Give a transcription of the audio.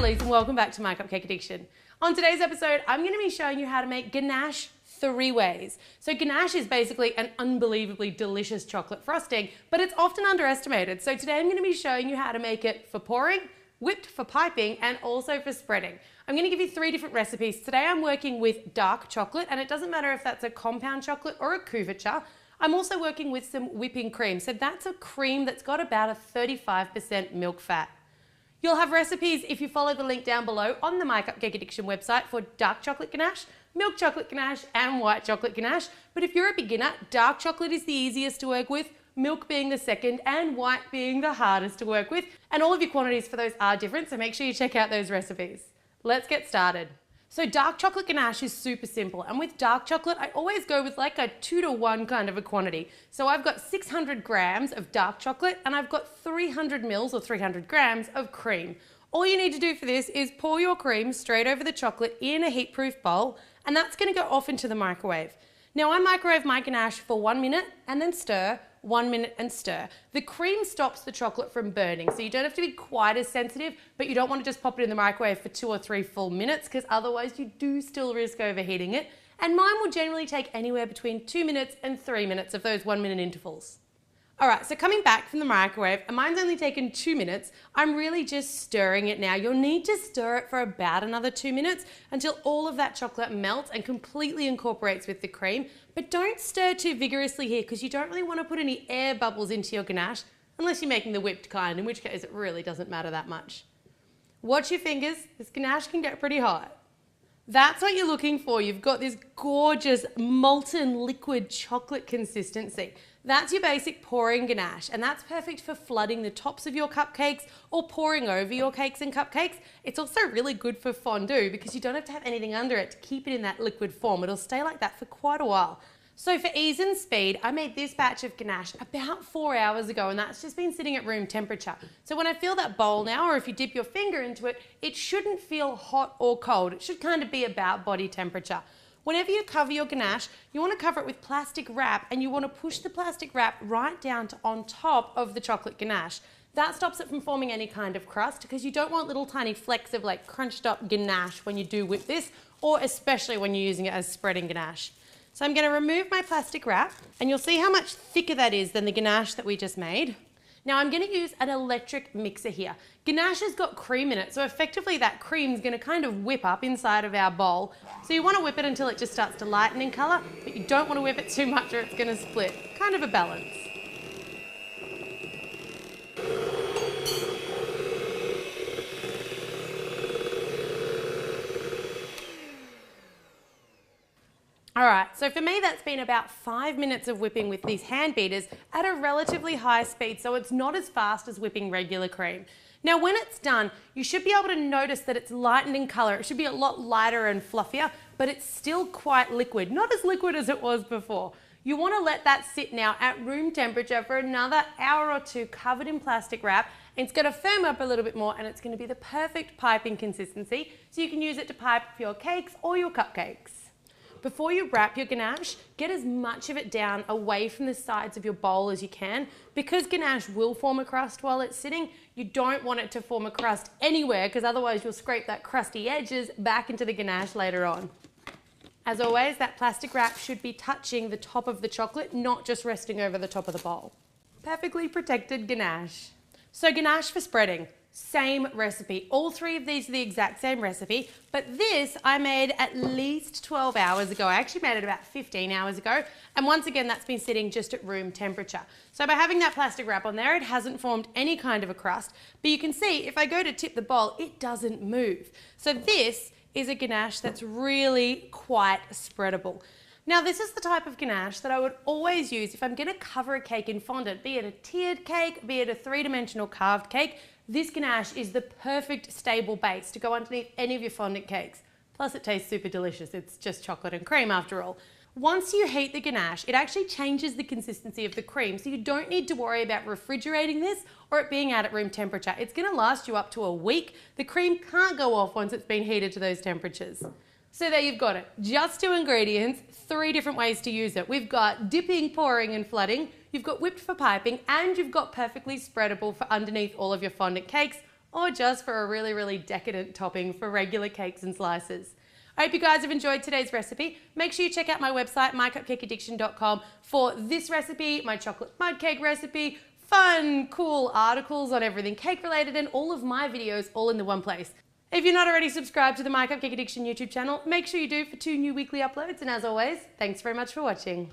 girlies, and welcome back to My Cupcake Addiction. On today's episode, I'm going to be showing you how to make ganache 3 ways. So ganache is basically an unbelievably delicious chocolate frosting, but it's often underestimated. So today I'm going to be showing you how to make it for pouring, whipped for piping, and also for spreading. I'm going to give you 3 different recipes. Today I'm working with dark chocolate, and it doesn't matter if that's a compound chocolate or a couverture. I'm also working with some whipping cream. So that's a cream that's got about a 35% milk fat. You'll have recipes if you follow the link down below on the My Cupcake Addiction website for dark chocolate ganache, milk chocolate ganache, and white chocolate ganache. But if you're a beginner, dark chocolate is the easiest to work with, milk being the second, and white being the hardest to work with. And all of your quantities for those are different, so make sure you check out those recipes. Let's get started. So dark chocolate ganache is super simple, and with dark chocolate I always go with like a 2-to-1 kind of a quantity. So I've got 600 grams of dark chocolate and I've got 300 mils or 300 grams of cream. All you need to do for this is pour your cream straight over the chocolate in a heat-proof bowl, and that's going to go off into the microwave. Now I microwave my ganache for 1 minute and then stir, 1 minute and stir. The cream stops the chocolate from burning, so you don't have to be quite as sensitive, but you don't want to just pop it in the microwave for 2 or 3 full minutes because otherwise you do still risk overheating it. And mine will generally take anywhere between 2 minutes and 3 minutes of those 1 minute intervals. Alright, so coming back from the microwave, and mine's only taken 2 minutes, I'm really just stirring it now. You'll need to stir it for about another 2 minutes until all of that chocolate melts and completely incorporates with the cream. But don't stir too vigorously here because you don't really want to put any air bubbles into your ganache unless you're making the whipped kind, in which case it really doesn't matter that much. Watch your fingers, this ganache can get pretty hot. That's what you're looking for. You've got this gorgeous molten liquid chocolate consistency. That's your basic pouring ganache, and that's perfect for flooding the tops of your cupcakes or pouring over your cakes and cupcakes. It's also really good for fondue because you don't have to have anything under it to keep it in that liquid form. It'll stay like that for quite a while. So for ease and speed, I made this batch of ganache about 4 hours ago, and that's just been sitting at room temperature. So when I fill that bowl now, or if you dip your finger into it, it shouldn't feel hot or cold. It should kind of be about body temperature. Whenever you cover your ganache, you want to cover it with plastic wrap, and you want to push the plastic wrap right down to on top of the chocolate ganache. That stops it from forming any kind of crust because you don't want little tiny flecks of like crunched up ganache when you do whip this, or especially when you're using it as spreading ganache. So I'm going to remove my plastic wrap, and you'll see how much thicker that is than the ganache that we just made. Now I'm going to use an electric mixer here. Ganache has got cream in it, so effectively that cream is going to kind of whip up inside of our bowl. So you want to whip it until it just starts to lighten in colour, but you don't want to whip it too much or it's going to split. Kind of a balance. Alright, so for me that's been about 5 minutes of whipping with these hand beaters at a relatively high speed, so it's not as fast as whipping regular cream. Now when it's done, you should be able to notice that it's lightened in colour. It should be a lot lighter and fluffier, but it's still quite liquid. Not as liquid as it was before. You want to let that sit now at room temperature for another hour or 2 covered in plastic wrap. It's going to firm up a little bit more, and it's going to be the perfect piping consistency, so you can use it to pipe your cakes or your cupcakes. Before you wrap your ganache, get as much of it down away from the sides of your bowl as you can. Because ganache will form a crust while it's sitting, you don't want it to form a crust anywhere because otherwise you'll scrape that crusty edges back into the ganache later on. As always, that plastic wrap should be touching the top of the chocolate, not just resting over the top of the bowl. Perfectly protected ganache. So ganache for spreading. Same recipe. All 3 of these are the exact same recipe, but this I made at least 12 hours ago. I actually made it about 15 hours ago, and once again that's been sitting just at room temperature. So by having that plastic wrap on there, it hasn't formed any kind of a crust, but you can see if I go to tip the bowl, it doesn't move. So this is a ganache that's really quite spreadable. Now this is the type of ganache that I would always use if I'm going to cover a cake in fondant, be it a tiered cake, be it a 3-dimensional carved cake. This ganache is the perfect stable base to go underneath any of your fondant cakes. Plus it tastes super delicious. It's just chocolate and cream after all. Once you heat the ganache, it actually changes the consistency of the cream, so you don't need to worry about refrigerating this or it being out at room temperature. It's going to last you up to a week. The cream can't go off once it's been heated to those temperatures. So there you've got it. Just 2 ingredients, 3 different ways to use it. We've got dipping, pouring and flooding. You've got whipped for piping, and you've got perfectly spreadable for underneath all of your fondant cakes or just for a really, really decadent topping for regular cakes and slices. I hope you guys have enjoyed today's recipe. Make sure you check out my website, mycupcakeaddiction.com, for this recipe, my chocolate mud cake recipe, fun, cool articles on everything cake related, and all of my videos all in the one place. If you're not already subscribed to the My Cupcake Addiction YouTube channel, make sure you do for 2 new weekly uploads. And as always, thanks very much for watching.